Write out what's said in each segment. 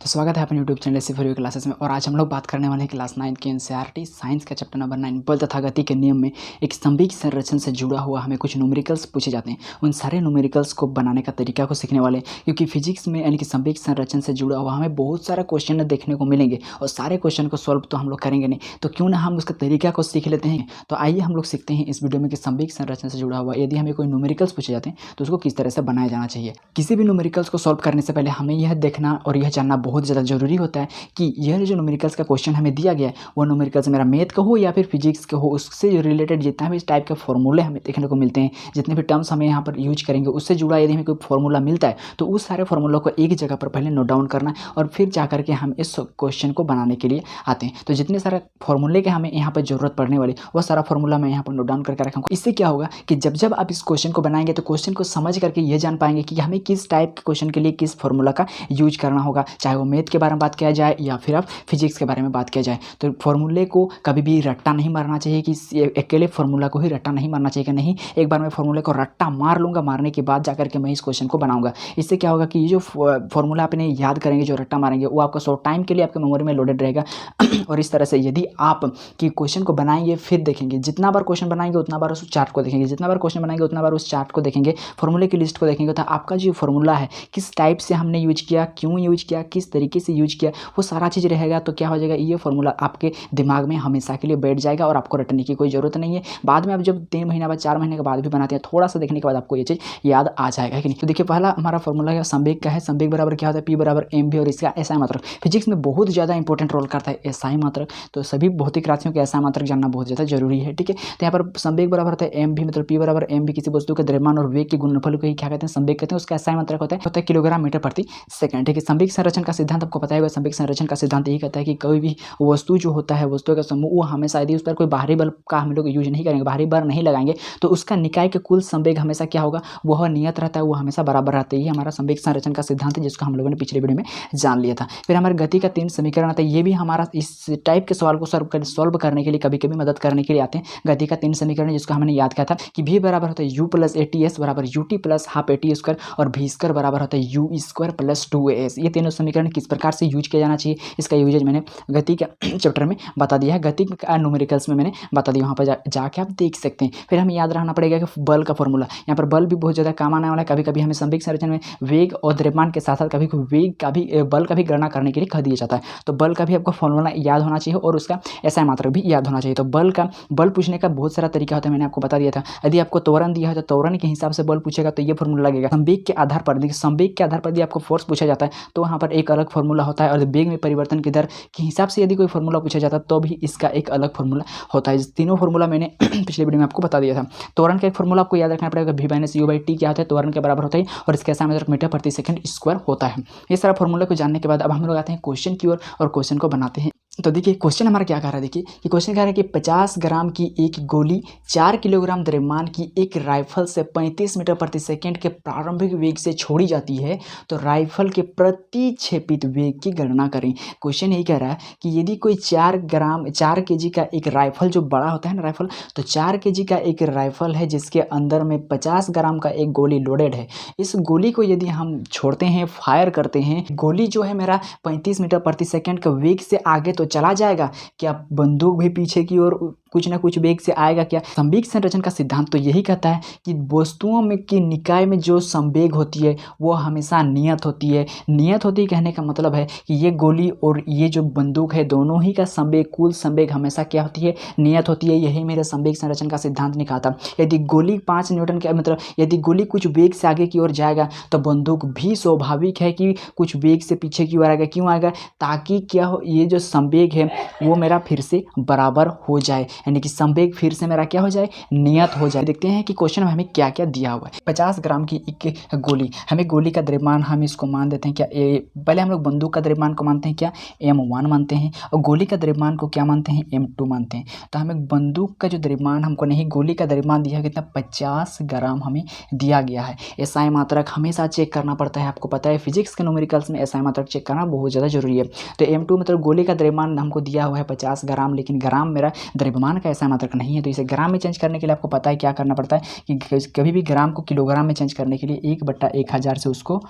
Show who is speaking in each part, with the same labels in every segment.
Speaker 1: तो स्वागत है अपने यूट्यूब चैनल से फॉर क्लासेस में। और आज हम लोग बात करने वाले हैं क्लास 9 के एनसीईआरटी साइंस का चैप्टर नंबर 9 बल तथा गति के नियम में एक स्तंभिक संरचना से जुड़ा हुआ हमें कुछ न्यूमेरिकल्स पूछे जाते हैं। उन सारे न्यूमेरिकल्स को बनाने का तरीका को सीखने वाले हैं, क्योंकि फिजिक्स में यानी कि स्तंभिक संरचना से जुड़ा हुआ हमें बहुत सारा क्वेश्चन देखने को मिलेंगे और सारे क्वेश्चन को सॉल्व तो हम लोग करेंगे नहीं, तो क्यों ना हम उसका तरीका को सीख लेते हैं। तो आइए हम लोग सीखते हैं इस वीडियो में कि स्तंभिक संरचना से जुड़ा हुआ यदि हमें कोई न्यूमेरिकल्स पूछे जाते हैं तो उसको किस तरह से बनाया जाना चाहिए। किसी भी न्यूमेरिकल्स को सॉल्व करने से पहले हमें यह देखना और यह जानना बहुत ज़्यादा जरूरी होता है कि यह जो न्यूमेरिकल्स का क्वेश्चन हमें दिया गया है वो न्यूमेरिकल्स मेरा मैथ का हो या फिर फिजिक्स का हो, उससे जो रिलेटेड जितना भी इस टाइप के फॉर्मूले हमें देखने को मिलते हैं, जितने भी टर्म्स हमें यहाँ पर यूज करेंगे उससे जुड़ा यदि हमें कोई फॉर्मूला मिलता है तो उस सारे फॉर्मूलों को एक जगह पर पहले नोट डाउन करना और फिर जा करके हम इस क्वेश्चन को बनाने के लिए आते हैं। तो जितने सारे फॉर्मूले के हमें यहाँ पर जरूरत पड़ने वाली वह सारा फॉर्मूला मैं यहाँ पर नोट डाउन करके रखूँगा। इससे क्या होगा कि जब आप इस क्वेश्चन को बनाएंगे तो क्वेश्चन को समझ करके ये जान पाएंगे कि हमें किस टाइप के क्वेश्चन के लिए किस फॉर्मूला का यूज करना होगा, चाहे वो मैथ के बारे में बात किया जाए या फिर आप फिजिक्स के बारे में बात किया जाए। तो फॉर्मूले को कभी भी रट्टा नहीं मारना चाहिए कि अकेले फॉर्मूला को ही रट्टा नहीं मारना चाहिए कि नहीं एक बार मैं फॉर्मूले को रट्टा मार लूँगा, मारने के बाद जाकर के मैं इस क्वेश्चन को बनाऊंगा। इससे क्या होगा कि ये जो फॉर्मूला आपने याद करेंगे, जो रट्टा मारेंगे वो आपका शॉर्ट टाइम के लिए आपके मेमोरी में लोडेड रहेगा। और इस तरह से यदि आप कि क्वेश्चन को बनाएंगे फिर देखेंगे, जितना बार क्वेश्चन बनाएंगे उतना बार उस चार्ट को देखेंगे, जितना बार क्वेश्चन बनाएंगे उतना बार उस चार्ट को देखेंगे, फॉर्मूले की लिस्ट को देखेंगे, तो आपका जो फॉर्मूला है किस टाइप से हमने यूज किया, क्यों यूज किया, किस तरीके से यूज किया, वो सारा चीज़ रहेगा। तो क्या हो जाएगा, ये फॉर्मूला आपके दिमाग में हमेशा के लिए बैठ जाएगा और आपको रटने की कोई ज़रूरत नहीं है। बाद में आप जब 3 महीना बाद 4 महीने के बाद भी बनाते हैं, थोड़ा सा देखने के बाद आपको ये चीज़ याद आ जाएगा कि नहीं। तो देखिए पहला हमारा फॉर्मूला है संवेग का है। संवेग बराबर क्या होता है, पी बराबर एम वी, और इसका एसआई मात्रक फिजिक्स में बहुत ज़्यादा इंपॉर्टेंट रोल करता है एसआई मात्रक। तो सभी भौतिक राशियों के एसआई मात्रक जानना बहुत ज़्यादा जरूरी है, ठीक है। तो यहाँ पर संवेग बराबर होता है एम भी, मतलब पी बराबर एम भी किसी वस्तु के द्रव्यमान और वेग के गुणनफल को ही क्या कहते हैं, संवेग कहते हैं। उसका एसआई मात्रक होता है किलोग्राम मीटर प्रति सेकंड, ठीक है। संवेग संरचना का सिद्धांत आपको पता है। संवेग संरचना का सिद्धांत यही कहता है कि कोई भी वस्तु जो होता है, वस्तु का समूह, वो हमेशा यदि उस पर कोई बाहरी बल का हम लोग यूज नहीं करेंगे, बाहरी बल नहीं लगाएंगे, तो उसका निकाय के कुल संवेग हमेशा क्या होगा, वह नियत रहता है, वो हमेशा बराबर रहता है। ये हमारा संवेग संरचना का सिद्धांत है, जिसको हम लोगों ने पिछले वीडियो में जान लिया था। फिर हमारे गति का 3 समीकरण आता है। ये भी हमारा इस टाइप के सवाल को सॉल्व करने के लिए कभी कभी मदद करने के लिए आते हैं। गति का 3 समीकरण जिसको हमने याद किया था कि v बराबर होता है u plus a t s बराबर u t plus half a t square, और v स्क्वायर बराबर होता है यू स्क्वायर प्लस 2as। ये तीनों समीकरण किस प्रकार से यूज किया जाना चाहिए, इसका यूजेज मैंने गति के चैप्टर में बता दिया है। गति का न्यूमेरिकल्स में मैंने बता दिया, वहाँ पर जाके आप देख सकते हैं। फिर हमें याद रखना पड़ेगा कि बल का फॉर्मूला, यहाँ पर बल भी बहुत ज़्यादा काम आने वाला है। कभी कभी हमें संवेग संरचना में वेग और द्रव्यमान के साथ साथ कभी वेग का भी बल का भी गणना करने के लिए कह दिया जाता है। तो बल का भी आपको फॉर्मूला याद होना चाहिए और उसका एसआई मात्रक भी याद होना चाहिए। तो बल पूछने का बहुत सारा तरीका होता है, मैंने आपको बता दिया था। यदि आपको त्वरण दिया है तो त्वरण के हिसाब से बल पूछेगा तो ये फॉर्मूला लगेगा। संवेग के आधार पर, देखिए संवेग के आधार पर यदि आपको फोर्स पूछा जाता है तो वहाँ पर एक अलग फॉर्मूला होता है, और वेग में परिवर्तन की दर के हिसाब से यदि कोई फॉर्मूला पूछा जाता है तो भी इसका एक अलग फॉर्मूला होता है। तीनों फॉर्मूला मैंने पिछले वीडियो में आपको बता दिया था। त्वरण का एक फॉर्मूला आपको याद रखना पड़ेगा, v minus you by T क्या होता है, त्वरण के बराबर होता है, और इसके एसआई मात्रक मीटर प्रति सेकंड स्क्वायर होता है। ये सारा फॉर्मूला को जानने के बाद अब हम लोग आते हैं क्वेश्चन की ओर और क्वेश्चन को बनाते हैं। तो देखिए क्वेश्चन हमारा क्या कह रहा है, देखिए कि क्वेश्चन कह रहा है कि 50 ग्राम की एक गोली 4 किलोग्राम द्रव्यमान की एक राइफल से 35 मीटर प्रति सेकंड के प्रारंभिक वेग से छोड़ी जाती है, तो राइफल के प्रतिक्षेपित वेग की गणना करें। क्वेश्चन यही कह रहा है कि यदि कोई 4 केजी का एक राइफल, जो बड़ा होता है ना राइफल, तो 4 केजी का एक राइफल है जिसके अंदर में 50 ग्राम का एक गोली लोडेड है। इस गोली को यदि हम छोड़ते हैं, फायर करते हैं, गोली जो है मेरा 35 मीटर प्रति सेकंड के वेग से आगे तो चला जाएगा, क्या बंदूक भी पीछे की ओर कुछ ना कुछ वेग से आएगा क्या। संवेग संरचना का सिद्धांत तो यही कहता है कि वस्तुओं में की निकाय में जो संवेग होती है वो हमेशा नियत होती है। नियत होती है कहने का मतलब है कि ये गोली और ये जो बंदूक है दोनों ही का संवेग, कुल संवेग हमेशा क्या होती है, नियत होती है। यही मेरे संवेग संरचना का सिद्धांत निकालता। यदि गोली 5 न्यूटन के, मतलब यदि गोली कुछ वेग से आगे की ओर जाएगा तो बंदूक भी स्वाभाविक है कि कुछ वेग से पीछे की ओर आएगा। क्यों आएगा, ताकि क्या हो, ये जो संवेग है वो मेरा फिर से बराबर हो जाए, यानी कि संवेग फिर से मेरा क्या हो जाए, नियत हो जाए। देखते हैं कि क्वेश्चन में हमें क्या क्या दिया हुआ है। 50 ग्राम की एक गोली, हमें गोली का द्रव्यमान हम इसको मान देते हैं क्या, पहले हम लोग बंदूक का द्रव्यमान को मानते हैं क्या, m1 मानते हैं, और गोली का द्रव्यमान को क्या मानते हैं, m2 मानते हैं। तो हमें बंदूक का जो द्रव्यमान हमको नहीं, गोली का द्रव्यमान दिया कितना, 50 ग्राम हमें दिया गया है। एसआई मात्रक हमेशा चेक करना पड़ता है, आपको पता है फिजिक्स के न्यूमेरिकल्स में एसआई मात्रक चेक करना बहुत ज़्यादा जरूरी है। तो m2 मतलब गोली का द्रव्यमान हमको दिया हुआ है 50 ग्राम, लेकिन ग्राम मेरा द्रव्यमान का एसआई मात्रक नहीं है, तो इसे ग्राम में चेंज करने के लिए आपको पता है क्या करना पड़ता है कि कभी भी ग्राम को किलोग्राम में चेंज करने के लिए 1/1000 से उसको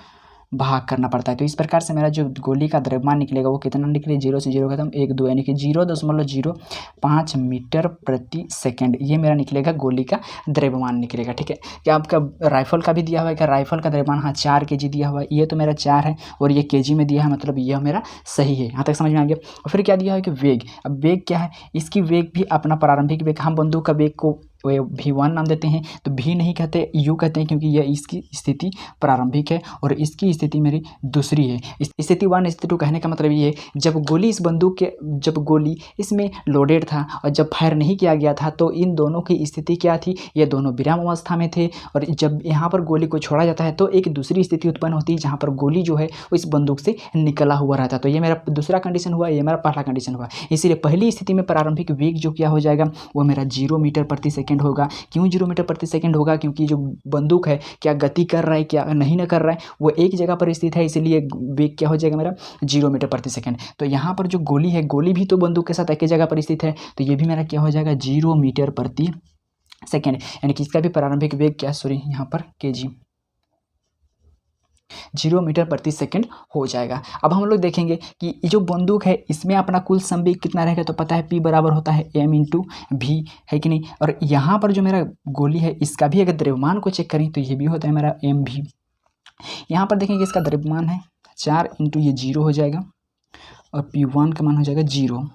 Speaker 1: भाग करना पड़ता है। तो इस प्रकार से मेरा जो गोली का द्रव्यमान निकलेगा वो कितना निकले, 0 से 0 खत्म 1 2 यानी कि 0.05 मीटर प्रति सेकेंड, ये मेरा निकलेगा गोली का द्रव्यमान निकलेगा। ठीक है, क्या आपका राइफल का भी दिया हुआ है, क्या राइफल का द्रव्यमान, हाँ 4 kg दिया हुआ है, ये तो मेरा 4 है और ये kg में दिया है, मतलब यह मेरा सही है। यहाँ तक समझ में आ गया। और फिर क्या दिया है कि वेग, अब वेग क्या है, इसकी वेग भी अपना प्रारंभिक वेग, हम बंदूक का वेग को v1 नाम देते हैं, तो v नहीं कहते u कहते हैं, क्योंकि यह इसकी स्थिति प्रारंभिक है और इसकी स्थिति मेरी दूसरी है। स्थिति 1 स्थिति 2 कहने का मतलब ये है जब गोली इस बंदूक के, जब गोली इसमें लोडेड था और जब फायर नहीं किया गया था तो इन दोनों की स्थिति क्या थी, ये दोनों विराम अवस्था में थे। और जब यहाँ पर गोली को छोड़ा जाता है तो एक दूसरी स्थिति उत्पन्न होती है जहाँ पर गोली जो है इस बंदूक से निकला हुआ रहता है। तो ये मेरा दूसरा कंडीशन हुआ, ये मेरा पहला कंडीशन हुआ। इसीलिए पहली स्थिति में प्रारंभिक वेग जो क्या हो जाएगा, वो मेरा 0 मीटर प्रति सेकेंड होगा। क्यों 0 मीटर प्रति सेकंड होगा, क्योंकि जो बंदूक है क्या गति कर रहा है क्या नहीं ना कर रहा है, वो एक जगह पर स्थित है, इसलिए वेग क्या हो जाएगा मेरा 0 मीटर प्रति सेकंड। तो यहाँ पर जो गोली है, गोली भी तो बंदूक के साथ एक ही जगह पर स्थित है, तो ये भी मेरा क्या हो जाएगा 0 मीटर प्रति सेकंड, यानी कि इसका भी प्रारंभिक वेग क्या, सॉरी यहाँ पर kg, 0 मीटर प्रति सेकंड हो जाएगा। अब हम लोग देखेंगे कि जो बंदूक है इसमें अपना कुल संवेग कितना रहेगा, तो पता है P बराबर होता है m इंटू v, है कि नहीं। और यहाँ पर जो मेरा गोली है इसका भी अगर द्रव्यमान को चेक करें तो ये भी होता है मेरा mv। यहाँ पर देखेंगे इसका द्रव्यमान है 4 इंटू ये 0 हो जाएगा और P1 का मान हो जाएगा 0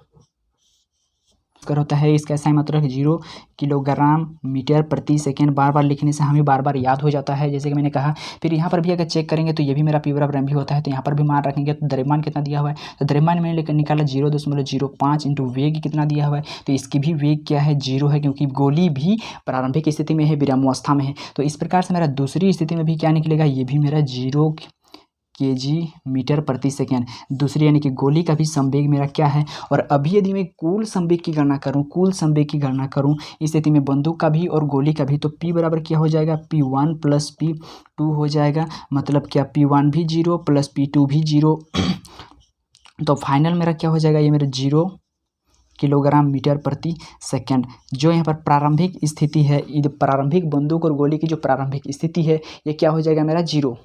Speaker 1: कर होता है। इसका ऐसा ही मतलब है 0 किलोग्राम मीटर प्रति सेकेंड। बार बार लिखने से हमें बार बार याद हो जाता है, जैसे कि मैंने कहा। फिर यहाँ पर भी अगर चेक करेंगे तो ये भी मेरा P बराबर m भी होता है, तो यहाँ पर भी मान रखेंगे। तो द्रव्यमान कितना दिया हुआ है, तो द्रव्यमान मैंने लेकर निकाला 0.05 इंटू वेग कितना दिया हुआ है, तो इसकी भी वेग क्या है 0 है, क्योंकि गोली भी प्रारंभिक स्थिति में है, विरामावस्था में है। तो इस प्रकार से मेरा दूसरी स्थिति में भी क्या निकलेगा, ये भी मेरा 0 kg मीटर प्रति सेकेंड दूसरी, यानी कि गोली का भी संवेग मेरा क्या है। और अभी यदि मैं कुल संवेग की गणना करूं, इस स्थिति में बंदूक का भी और गोली का भी, तो P बराबर क्या हो जाएगा, P1 प्लस P2 हो जाएगा। मतलब क्या P1 भी 0 प्लस P2 भी 0 तो फाइनल मेरा क्या हो जाएगा, ये मेरा 0 किलोग्राम मीटर प्रति सेकेंड। जो यहाँ पर प्रारंभिक स्थिति है, प्रारंभिक बंदूक और गोली की जो प्रारंभिक स्थिति है, ये क्या हो जाएगा मेरा 0।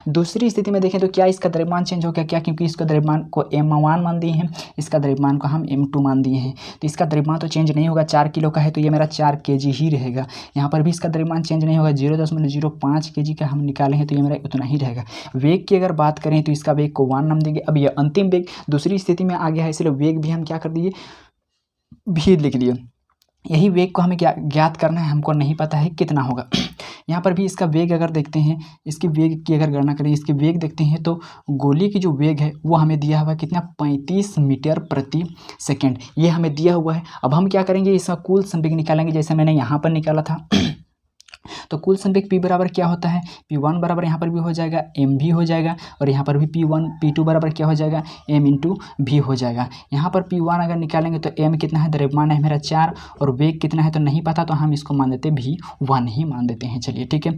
Speaker 1: दूसरी स्थिति में देखें तो क्या इसका द्रव्यमान चेंज हो गया, क्या, क्योंकि इसका द्रव्यमान को m1 मान दिए हैं, इसका द्रव्यमान को हम m2 मान दिए हैं, तो इसका द्रव्यमान तो चेंज नहीं होगा। 4 किलो का है तो ये मेरा 4 kg ही रहेगा। यहाँ पर भी इसका द्रव्यमान चेंज नहीं होगा, 0.05 kg का हम निकालेंगे तो ये मेरा उतना ही रहेगा। वेग की अगर बात करें तो इसका वेग को 1 नाम देंगे। अब ये अंतिम वेग दूसरी स्थिति में आ गया है, इसलिए वेग भी हम क्या कर दिए, भी लिख लिए। यही वेग को हमें क्या ज्ञात करना है, हमको नहीं पता है कितना होगा। यहाँ पर भी इसका वेग अगर देखते हैं, इसकी वेग की अगर गणना करें, इसके वेग देखते हैं तो गोली की जो वेग है वो हमें दिया हुआ है कितना, 35 मीटर प्रति सेकेंड, ये हमें दिया हुआ है। अब हम क्या करेंगे, इसका कुल संवेग निकालेंगे, जैसे मैंने यहाँ पर निकाला था। तो कुल संवेग P बराबर क्या होता है, P1 बराबर यहाँ पर भी हो जाएगा m भी हो जाएगा, और यहाँ पर भी P2 बराबर क्या हो जाएगा, m इंटू भी हो जाएगा। यहाँ पर P1 अगर निकालेंगे तो m कितना है, द्रव्यमान है मेरा 4, और वेग कितना है तो नहीं पता, तो हम इसको मान देते V1 ही मान देते हैं। चलिए ठीक है।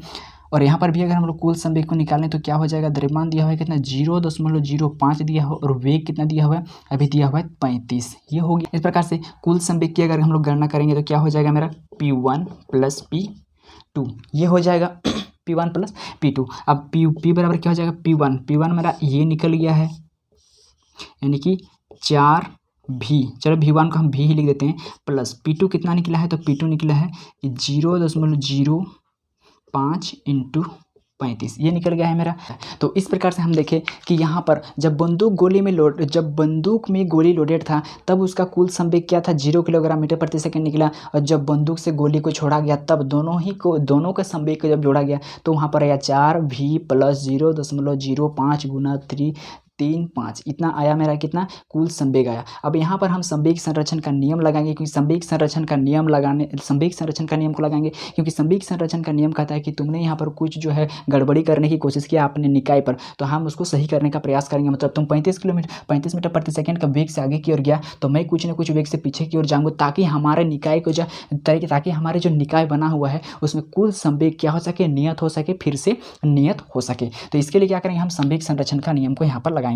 Speaker 1: और यहाँ पर भी अगर हम लोग कुल संवेग को निकालें तो क्या हो जाएगा, द्रव्यमान दिया हुआ है कितना, 0.05 दिया हुआ, और वेग कितना दिया हुआ है, अभी दिया हुआ है 35, ये हो गया। इस प्रकार से कुल संवेग की अगर हम लोग गणना करेंगे तो क्या हो जाएगा मेरा, P1 प्लस P2, ये हो जाएगा P1 प्लस P2। अब P बराबर क्या हो जाएगा, P1 मेरा ये निकल गया है, यानी कि 4 भी, चलो V1 को हम भी ही लिख देते हैं, प्लस P2 कितना निकला है, तो P2 निकला है 0.05 इंटू 35, ये निकल गया है मेरा। तो इस प्रकार से हम देखें कि यहाँ पर जब बंदूक में गोली लोडेड था तब उसका कुल संवेग क्या था, 0 किलोग्राम मीटर प्रति सेकंड निकला। और जब बंदूक से गोली को छोड़ा गया तब दोनों का संवेग को जब जोड़ा गया तो वहाँ पर आया 4v प्लस 0.05 गुना 3.5, इतना आया मेरा, कितना कुल संवेग आया। अब यहाँ पर हम संवेग संरक्षण का नियम लगाएंगे, क्योंकि संवेग संरक्षण का नियम को लगाएंगे, क्योंकि संवेग संरक्षण का नियम कहता है कि तुमने यहाँ पर कुछ जो है गड़बड़ी करने की कोशिश किया अपने निकाय पर, तो हम उसको सही करने का प्रयास करेंगे। मतलब तुम 35 मीटर प्रति सेकंड का वेग से आगे की ओर गया तो मैं कुछ न कुछ वेग से पीछे की ओर जाऊँगा, ताकि हमारे निकाय को ताकि हमारे जो निकाय बना हुआ है उसमें कुल संवेग क्या हो सके, नियत हो सके, फिर से नियत हो सके। तो इसके लिए क्या करेंगे, हम संवेग संरक्षण का नियम को यहाँ पर लगाएंगे।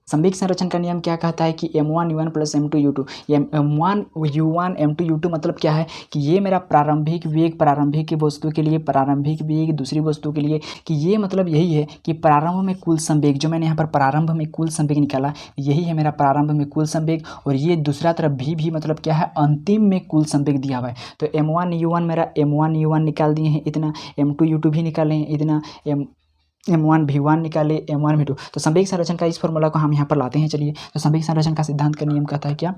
Speaker 1: संवेग संरक्षण का नियम क्या कहता है कि m1u1 प्लस m2u2, ये m1u1 m2u2 मतलब क्या है कि ये मेरा प्रारंभिक वेग, प्रारंभिक वस्तु के लिए प्रारंभिक वेग, दूसरी वस्तु के लिए, कि ये मतलब यही है कि प्रारंभ में कुल संवेग, जो मैंने यहाँ पर प्रारंभ में कुल संवेग निकाला, यही है मेरा प्रारंभ में कुल संवेग। और ये दूसरा तरफ भी मतलब क्या है, अंतिम में कुल संवेग दिया हुआ है। तो m1u1 मेरा m1u1 निकाल दिए हैं इतना, m2u2 भी निकाले हैं इतना, m1v1 निकाले, m1v2। तो संवेग संरक्षण का इस फॉर्मूला को हम यहाँ पर लाते हैं। चलिए, तो संवेग संरक्षण का सिद्धांत का नियम कहता है क्या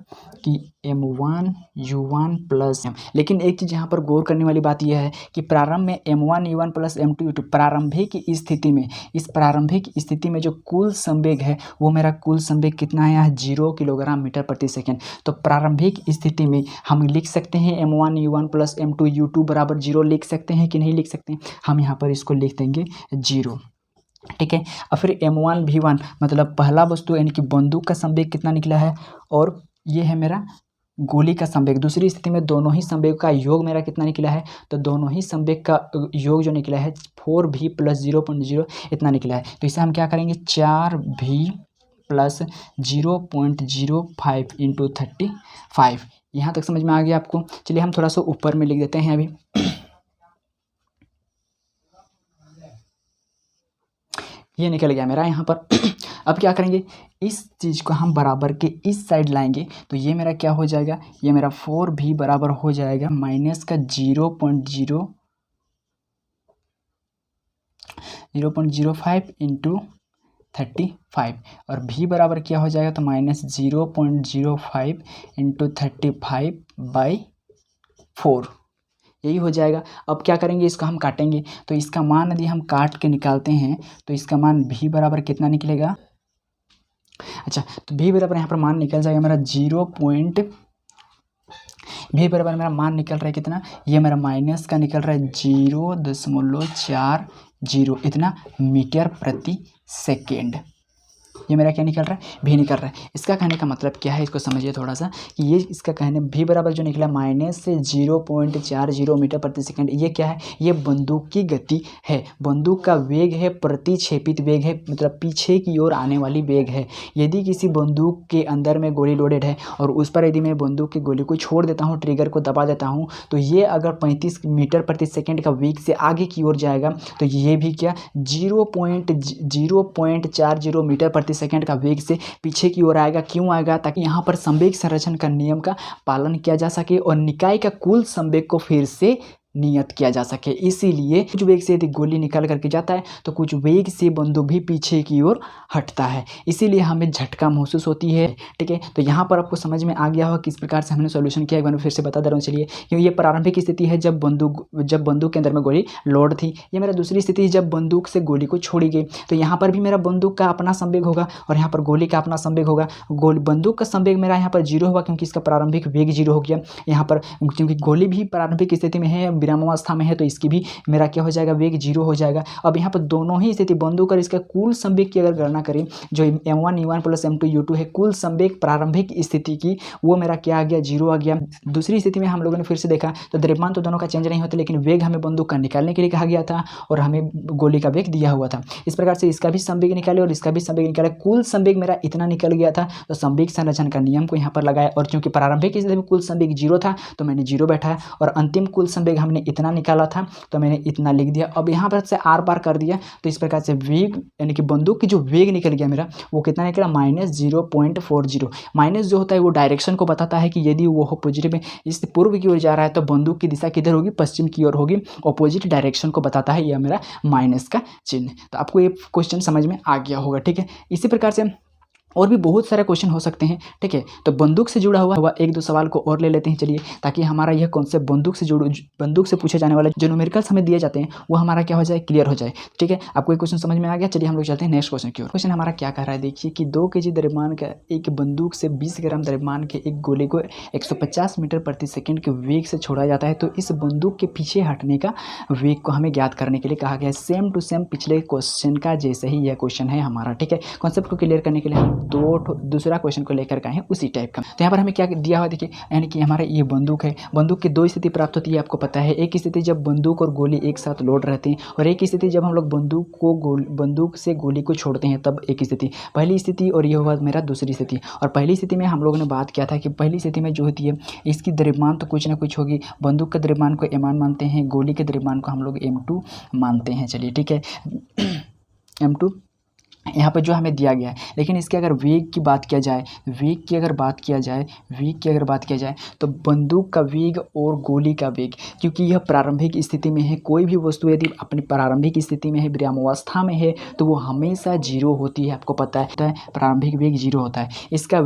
Speaker 1: कि m1u1 प्लस m। लेकिन एक चीज़ यहाँ पर गौर करने वाली बात यह है कि प्रारंभ में m1u1 प्लस m2u2, प्रारंभिक स्थिति में, इस प्रारंभिक स्थिति में जो कुल संवेग है वो मेरा कुल संवेग कितना है, यहाँ 0 किलोग्राम मीटर प्रति सेकेंड। तो प्रारंभिक स्थिति में हम लिख सकते हैं m1u1 प्लस m2u2 बराबर 0 लिख सकते हैं कि नहीं लिख सकते हैं? हम यहाँ पर इसको लिख देंगे 0, ठीक है। और फिर m1v1 मतलब पहला वस्तु यानी कि बंदूक का संवेग कितना निकला है, और ये है मेरा गोली का संवेग। दूसरी स्थिति में दोनों ही संवेग का योग मेरा कितना निकला है, तो दोनों ही संवेग का योग जो निकला है 4v प्लस 0.0 इतना निकला है। तो इसे हम क्या करेंगे, 4v प्लस 0.05 इंटू 35। यहाँ तक समझ में आ गया आपको? चलिए हम थोड़ा सा ऊपर में लिख देते हैं अभी। ये निकल गया मेरा यहाँ पर। अब क्या करेंगे, इस चीज़ को हम बराबर के इस साइड लाएंगे, तो ये मेरा क्या हो जाएगा, ये मेरा 4v बराबर हो जाएगा माइनस का 0.05 इंटू 35, और v बराबर क्या हो जाएगा, तो माइनस 0.05 इंटू 35/4, यही हो जाएगा। अब क्या करेंगे, इसको हम काटेंगे, तो इसका मान यदि हम काट के निकालते हैं तो इसका मान v बराबर कितना निकलेगा। अच्छा, तो v बराबर यहाँ पर मान निकल जाएगा मेरा v बराबर मेरा मान निकल रहा है कितना, ये मेरा माइनस का निकल रहा है 0.40 इतना मीटर प्रति सेकेंड। ये मेरा क्या निकल रहा है, भी निकल रहा है। इसका कहने का मतलब क्या है, इसको समझिए थोड़ा सा कि ये इसका कहने v बराबर जो निकला माइनस से 0.40 मीटर प्रति सेकंड, ये क्या है, ये बंदूक की गति है, बंदूक का वेग है, प्रतिक्षेपित वेग है, मतलब पीछे की ओर आने वाली वेग है। यदि किसी बंदूक के अंदर में गोली लोडेड है और उस पर यदि मैं बंदूक की गोली को छोड़ देता हूँ, ट्रिगर को दबा देता हूँ, तो ये अगर 35 मीटर प्रति सेकेंड का वेग से आगे की ओर जाएगा, तो ये भी क्या 0.40 मीटर प्रति सेकंड का वेग से पीछे की ओर आएगा। क्यों आएगा, ताकि यहाँ पर संवेग संरक्षण का नियम का पालन किया जा सके और निकाय का कुल संवेग को फिर से नियत किया जा सके। इसीलिए कुछ वेग से यदि गोली निकाल करके जाता है तो कुछ वेग से बंदूक भी पीछे की ओर हटता है, इसीलिए हमें झटका महसूस होती है, ठीक है। तो यहाँ पर आपको समझ में आ गया होगा किस प्रकार से हमने सॉल्यूशन किया, एक बार फिर से बता दे रहा हूँ। चलिए, क्योंकि ये प्रारंभिक स्थिति है जब बंदूक के अंदर में गोली लोड थी। ये मेरा दूसरी स्थिति जब बंदूक से गोली को छोड़ी गई, तो यहाँ पर भी मेरा बंदूक का अपना संवेग होगा और यहाँ पर गोली का अपना संवेग होगा। बंदूक का संवेग मेरा यहाँ पर 0 होगा क्योंकि इसका प्रारंभिक वेग 0 हो गया। यहाँ पर क्योंकि गोली भी प्रारंभिक स्थिति में है, विरामावस्था में है, तो इसकी भी मेरा क्या हो जाएगा, वेग 0 हो जाएगा। अब यहाँ पर दोनों ही स्थिति बंदूक और इसका कुल संवेग की अगर गणना करें, जो m1u1 प्लस m2u2 है, कुल संवेग प्रारंभिक स्थिति की, वो मेरा क्या आ गया, 0 आ गया। दूसरी स्थिति में हम लोगों ने फिर से देखा तो द्रव्यमान तो दोनों का चेंज नहीं होता, लेकिन वेग हमें बंदूक का निकालने के लिए कहा गया था और हमें गोली का वेग दिया हुआ था। इस प्रकार से इसका भी संवेग निकाले और इसका भी संवेग निकाले, कुल संवेग मेरा इतना निकल गया था। तो संवेग संरक्षण का नियम को यहाँ पर लगाया और चूंकि प्रारंभिक स्थिति में कुल संवेग 0 था तो मैंने 0 बैठाया और अंतिम कुल संवेग हमने इतना निकाला था तो मैंने इतना लिख दिया। अब यहाँ पर से आर पार कर दिया, तो इस प्रकार से वेग यानी कि बंदूक की जो वेग निकल गया मेरा, वो कितना निकला, -0.40। माइनस जो होता है वो डायरेक्शन को बताता है कि यदि वो पॉजिटिव में इस पूर्व की ओर जा रहा है तो बंदूक की दिशा किधर होगी, पश्चिम की ओर होगी। अपोजिट डायरेक्शन को बताता है यह मेरा माइनस का चिन्ह। तो आपको ये क्वेश्चन समझ में आ गया होगा, ठीक है। इसी प्रकार से और भी बहुत सारे क्वेश्चन हो सकते हैं, ठीक है। तो बंदूक से जुड़ा हुआ एक दो सवाल को और ले लेते हैं, चलिए, ताकि हमारा यह कॉन्सेप्ट बंदूक से पूछे जाने वाले जो न्यूमेरिकल्स हमें दिए जाते हैं वो हमारा क्या हो जाए, क्लियर हो जाए, ठीक है। आपको एक क्वेश्चन समझ में आ गया। चलिए हम लोग चलते हैं नेक्स्ट क्वेश्चन की ओर। क्वेश्चन हमारा क्या कह रहा है, देखिए कि 2 kg द्रव्यमान का एक बंदूक से 20 ग्राम द्रव्यमान के एक गोले को 150 मीटर प्रति सेकेंड के वेग से छोड़ा जाता है, तो इस बंदूक के पीछे हटने का वेग को हमें ज्ञात करने के लिए कहा गया है। सेम टू सेम पिछले क्वेश्चन का जैसे ही यह क्वेश्चन है हमारा, ठीक है। कॉन्सेप्ट को क्लियर करने के लिए हम दूसरा क्वेश्चन को लेकर के आए हैं उसी टाइप का। तो यहाँ पर हमें क्या दिया हुआ देखिए, यानी कि हमारा ये बंदूक है, बंदूक की दो स्थिति प्राप्त होती है आपको पता है। एक स्थिति जब बंदूक और गोली एक साथ लोड रहते हैं, और एक स्थिति जब हम लोग बंदूक से गोली को छोड़ते हैं तब एक स्थिति, पहली स्थिति, और ये हुआ मेरा दूसरी स्थिति। और पहली स्थिति में हम लोगों ने बात किया था कि पहली स्थिति में जो होती है इसकी द्रव्यमान तो कुछ ना कुछ होगी, बंदूक के द्रव्यमान को m1 मानते हैं, गोली के द्रव्यमान को हम लोग m2 मानते हैं। चलिए ठीक है, m2 यहाँ पर जो हमें दिया गया है। लेकिन इसके अगर वेग की बात किया जाए, वेग की अगर बात किया जाए तो बंदूक का वेग और गोली का वेग, क्योंकि यह प्रारंभिक स्थिति में है, कोई भी वस्तु यदि अपनी प्रारंभिक स्थिति में है, विरामावस्था में है, तो वो हमेशा जीरो होती है, आपको पता है प्रारंभिक वेग जीरो होता है। इसका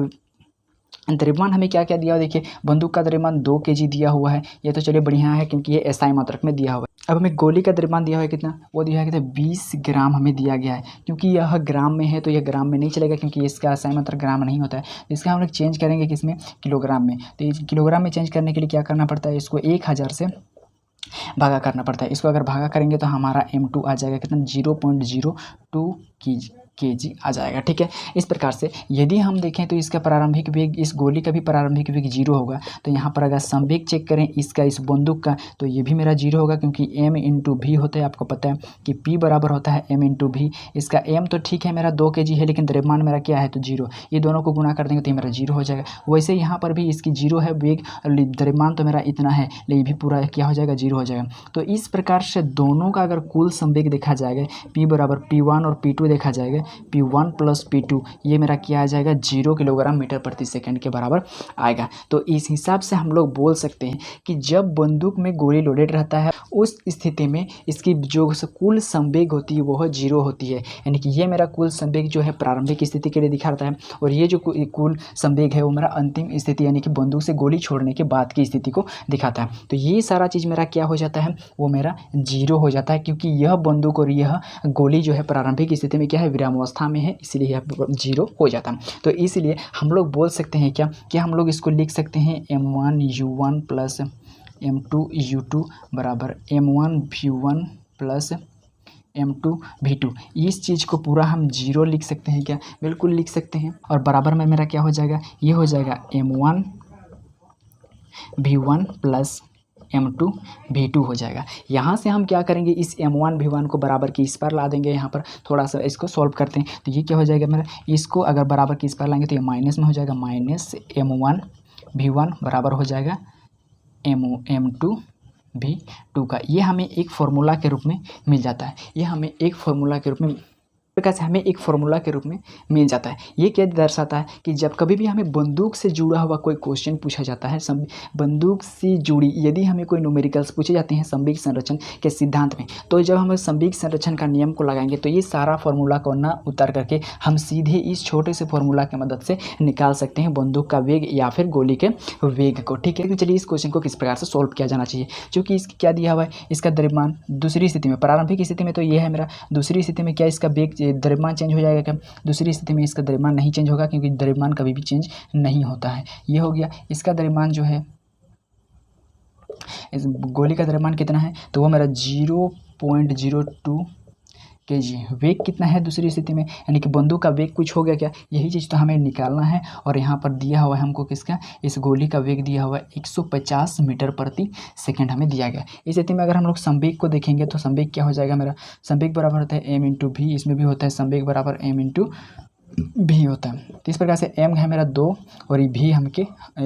Speaker 1: द्रव्यमान हमें क्या क्या दिया हुआ देखिए, बंदूक का द्रव्यमान 2 kg दिया हुआ है, ये तो चलिए बढ़िया है क्योंकि ये SI मात्रक में दिया हुआ है। अब हमें गोली का द्रव्यमान दिया हुआ है कितना, वो दिया है कितना 20 ग्राम हमें दिया गया है, क्योंकि यह ग्राम में है तो यह ग्राम में नहीं चलेगा क्योंकि इसका SI मात्रक ग्राम नहीं होता है। इसका हम लोग चेंज करेंगे किसमें, किलोग्राम में। तो इस किलोग्राम में चेंज करने के लिए क्या करना पड़ता है, इसको 1000 से भागा करना पड़ता है। इसको अगर भागा करेंगे तो हमारा m2 आ जाएगा कितना 0.02 kg आ जाएगा। ठीक है, इस प्रकार से यदि हम देखें तो इसका प्रारंभिक वेग, इस गोली का भी प्रारंभिक वेग जीरो होगा। तो यहाँ पर अगर संवेग चेक करें इसका, इस बंदूक का, तो ये भी मेरा जीरो होगा क्योंकि m इंटू भी होता है, आपको पता है कि p बराबर होता है m इंटू भी। इसका m तो ठीक है मेरा 2 kg है, लेकिन द्रव्यमान मेरा क्या है तो जीरो, ये दोनों को गुणा कर देंगे तो ये मेरा जीरो हो जाएगा। वैसे यहाँ पर भी इसकी जीरो है वेग, द्रव्यमान तो मेरा इतना है, लेकिन ये भी पूरा क्या हो जाएगा, जीरो हो जाएगा। तो इस प्रकार से दोनों का अगर कुल संवेग देखा जाएगा, p बराबर p1 और p2 देखा जाएगा, p1 प्लस p2, ये मेरा क्या आ जाएगा 0 किलोग्राम मीटर प्रति सेकंड के बराबर आएगा। तो इस हिसाब से हम लोग बोल सकते हैं कि जब बंदूक में गोली लोडेड रहता है उस स्थिति में इसकी जो कुल संवेग होती है वह 0 होती है, यानी कि ये मेरा कुल संवेग जो है प्रारंभिक स्थिति के लिए दिखाता है, और ये जो कुल संवेग है वो मेरा अंतिम स्थिति यानी कि बंदूक से गोली छोड़ने के बाद की स्थिति को दिखाता है। तो ये सारा चीज़ मेरा क्या हो जाता है, वो मेरा 0 हो जाता है, क्योंकि यह बंदूक और यह गोली जो है प्रारंभिक स्थिति में क्या है, विरामावस्था में है, इसलिए यह 0 हो जाता है। तो इसलिए हम लोग बोल सकते हैं क्या हम लोग इसको लिख सकते हैं m1u1 प्लस m2u2 बराबर m1v1 प्लस m2v2। इस चीज़ को पूरा हम 0 लिख सकते हैं क्या, बिल्कुल लिख सकते हैं। और बराबर में मेरा क्या हो जाएगा, ये हो जाएगा m1v1 प्लस m2v2 हो जाएगा। यहाँ से हम क्या करेंगे, इस m1v1 को बराबर की इस पर ला देंगे, यहाँ पर थोड़ा सा इसको सॉल्व करते हैं। तो ये क्या हो जाएगा मेरा, इसको अगर बराबर की इस पर लाएंगे तो ये माइनस में हो जाएगा, माइनस m1v1 बराबर हो जाएगा m2v2 का। ये हमें एक फार्मूला के रूप में मिल जाता है, ये हमें एक फार्मूला के रूप में प्रकार से हमें एक फार्मूला के रूप में मिल जाता है। ये क्या दर्शाता है कि जब कभी भी हमें बंदूक से जुड़ा हुआ कोई क्वेश्चन पूछा जाता है, बंदूक से जुड़ी यदि हमें कोई न्यूमेरिकल्स पूछे जाते हैं संवेग संरक्षण के सिद्धांत में, तो जब हम संवेग संरक्षण का नियम को लगाएंगे तो ये सारा फार्मूला को ना उतार करके हम सीधे इस छोटे से फार्मूला की मदद से निकाल सकते हैं बंदूक का वेग या फिर गोली के वेग को। ठीक है, तो चलिए इस क्वेश्चन को किस प्रकार से सॉल्व किया जाना चाहिए। चूँकि इसकी क्या दिया हुआ है, इसका द्रव्यमान दूसरी स्थिति में, प्रारंभिक स्थिति में तो ये है मेरा, दूसरी स्थिति में क्या इसका वेग द्रव्यमान चेंज हो जाएगा क्या, दूसरी स्थिति में इसका द्रव्यमान नहीं चेंज होगा क्योंकि द्रव्यमान कभी भी चेंज नहीं होता है। ये हो गया, इसका द्रव्यमान जो है, इस गोली का द्रव्यमान कितना है, तो वो मेरा 0.02 kg। वेग कितना है दूसरी स्थिति में, यानी कि बंदूक का वेग कुछ हो गया क्या, यही चीज़ तो हमें निकालना है। और यहाँ पर दिया हुआ है हमको किसका, इस गोली का वेग दिया हुआ है 150 मीटर प्रति सेकंड हमें दिया गया। इस स्थिति में अगर हम लोग संवेग को देखेंगे तो संवेग क्या हो जाएगा मेरा, संवेग बराबर होता है m इंटू भी, इसमें भी होता है संवेग बराबर m इंटू भी होता है। तो इस प्रकार से m है मेरा 2 और ये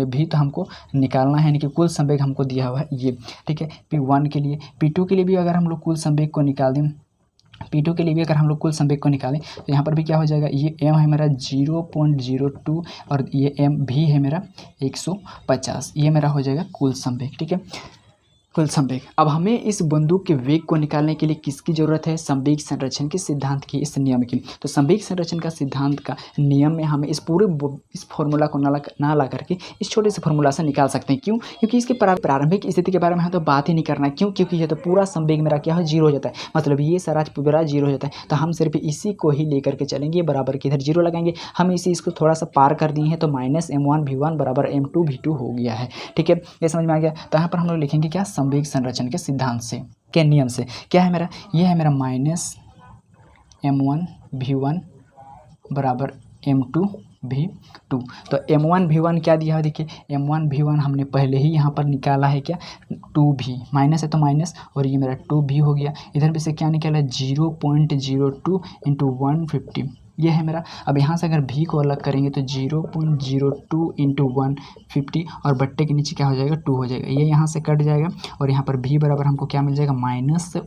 Speaker 1: भी तो हमको निकालना है, यानी कि कुल संवेग हमको दिया हुआ है ये। ठीक है, p1 के लिए, p2 के लिए भी अगर हम लोग कुल संवेग को निकाल दें, p2 के लिए भी अगर हम लोग कुल संवेग को निकालें तो यहाँ पर भी क्या हो जाएगा, ये m है मेरा 0.02 और ये m भी है मेरा 150, ये मेरा हो जाएगा कुल संवेग। ठीक है, कुल संवेग। अब हमें इस बंदूक के वेग को निकालने के लिए किसकी ज़रूरत है, संवेग संरक्षण के सिद्धांत की, इस नियम की। तो संवेग संरक्षण का सिद्धांत का नियम में हमें इस पूरे इस फॉर्मूला को ना ला करके इस छोटे से फॉर्मूला से निकाल सकते हैं। क्यों, क्योंकि इसके प्रारंभिक स्थिति के बारे में हम तो बात ही नहीं करना। क्यों, क्योंकि ये तो पूरा संवेग मेरा क्या है, 0 हो जाता है, मतलब ये सारा पूरा 0 हो जाता है। तो हम सिर्फ इसी को ही लेकर के चलेंगे, बराबर के इधर 0 लगाएंगे। हम इसको थोड़ा सा पार कर दिए हैं तो माइनस m1v1 बराबर m2v2 हो गया है। ठीक है, ये समझ में आ गया। तो यहाँ पर हम लोग लिखेंगे क्या, संवेग संरक्षण के सिद्धांत से, के नियम से क्या है मेरा, ये है मेरा माइनस m1v1 बराबर m2 V2। तो M1 V1 क्या दिया है देखिए, M1V1 हमने पहले ही यहाँ पर निकाला है क्या, 2V, माइनस है तो माइनस, और ये मेरा 2V हो गया। इधर भी से क्या निकाला है, 0.02 इंटू 150, ये है मेरा। अब यहाँ से अगर V को अलग करेंगे तो 0.02 इंटू 150, और बट्टे के नीचे क्या हो जाएगा, 2 हो जाएगा, ये यहाँ से कट जाएगा, और यहाँ पर V बराबर हमको क्या मिल जाएगा, -150,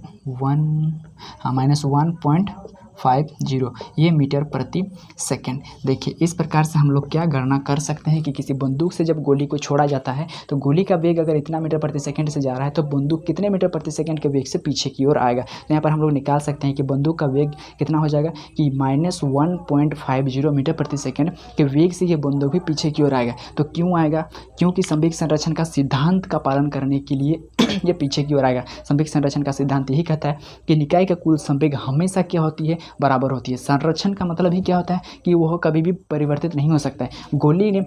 Speaker 1: ये मीटर प्रति सेकंड। देखिए इस प्रकार से हम लोग क्या गणना कर सकते हैं कि किसी बंदूक से जब गोली को छोड़ा जाता है तो गोली का वेग अगर इतना मीटर प्रति सेकंड से जा रहा है तो बंदूक कितने मीटर प्रति सेकंड के वेग से पीछे की ओर आएगा। तो यहाँ पर हम लोग निकाल सकते हैं कि बंदूक का वेग कितना हो जाएगा कि -1.50 मीटर प्रति सेकंड के वेग से ये बंदूक भी पीछे की ओर आएगा। तो क्यों आएगा, क्योंकि संवेग संरक्षण का सिद्धांत का पालन करने के लिए ये पीछे की ओर आएगा। संवेग संरक्षण का सिद्धांत यही कहता है कि निकाय का कुल संवेग हमेशा क्या होती है, बराबर होती है। संरक्षण का मतलब ही क्या होता है कि वह कभी भी परिवर्तित नहीं हो सकता है। गोली ने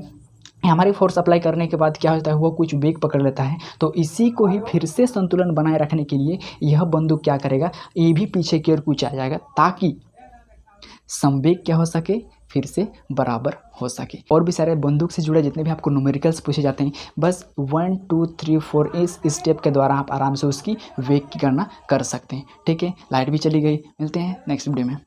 Speaker 1: हमारी फोर्स अप्लाई करने के बाद क्या होता है, वो कुछ वेग पकड़ लेता है, तो इसी को ही फिर से संतुलन बनाए रखने के लिए यह बंदूक क्या करेगा, ये भी पीछे की ओर कूच आ जाएगा, ताकि संवेग क्या हो सके, फिर से बराबर हो सके। और भी सारे बंदूक से जुड़े जितने भी आपको न्यूमेरिकल्स पूछे जाते हैं, बस 1 2 3 4 इस स्टेप के द्वारा आप आराम से उसकी वेग की गणना कर सकते हैं। ठीक है, लाइट भी चली गई, मिलते हैं नेक्स्ट वीडियो में।